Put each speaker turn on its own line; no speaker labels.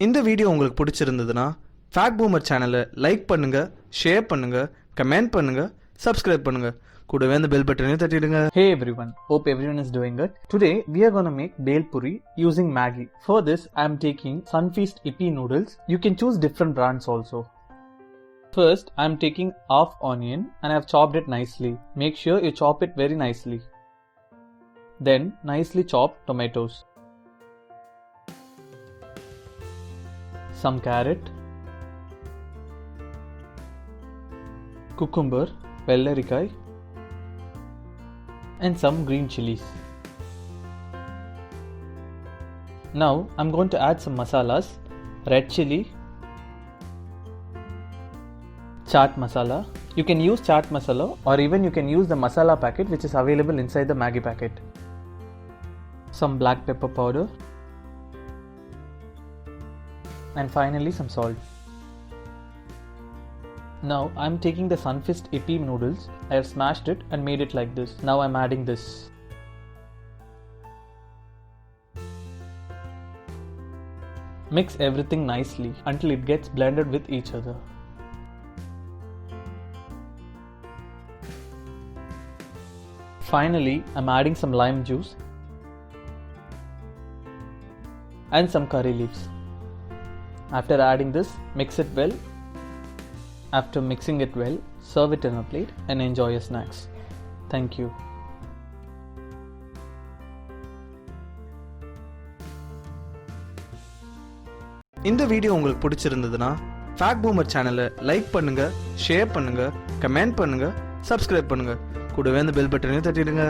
இந்த வீடியோ உங்களுக்கு பிடிச்சிருந்ததுன்னா ஃபேக்ட் பூமர் சேனலை லைக் பண்ணுங்க, ஷேர் பண்ணுங்க, கமெண்ட் பண்ணுங்க, சப்ஸ்கிரைப் பண்ணுங்க. கூடவே அந்த பெல் பட்டனையும் தட்டிடுங்க.
Hey everyone, hope everyone is doing good. Today we are gonna make bhelpuri using Maggie. For this I am taking Sunfeast yippee noodles. You can choose different brands also. First I am taking half onion and I have chopped it nicely. Make sure you chop it very nicely. Then nicely chopped tomatoes. Some carrot, cucumber, bhelpuri, and some green chilies. Now I'm going to add some masalas: red chili, chaat masala. You can use chaat masala or even you can use the masala packet which is available inside the Maggie packet. Some black pepper powder. And finally some salt. Now I am taking the Sunfeast yippee noodles. I have smashed it and made it like this. Now I am adding this. Mix everything nicely until it gets blended with each other. Finally, I am adding some lime juice and some curry leaves. After adding this, mix it well. After mixing it well, serve it in a plate and enjoy your snacks. Thank you.
இந்த video உங்களுக்கு பிடிச்சிருந்ததுன்னா fact boomer சேனலை like பண்ணுங்க, share பண்ணுங்க, comment பண்ணுங்க, subscribe பண்ணுங்க. கூடவே அந்த பெல் பட்டனையும் தட்டிடுங்க.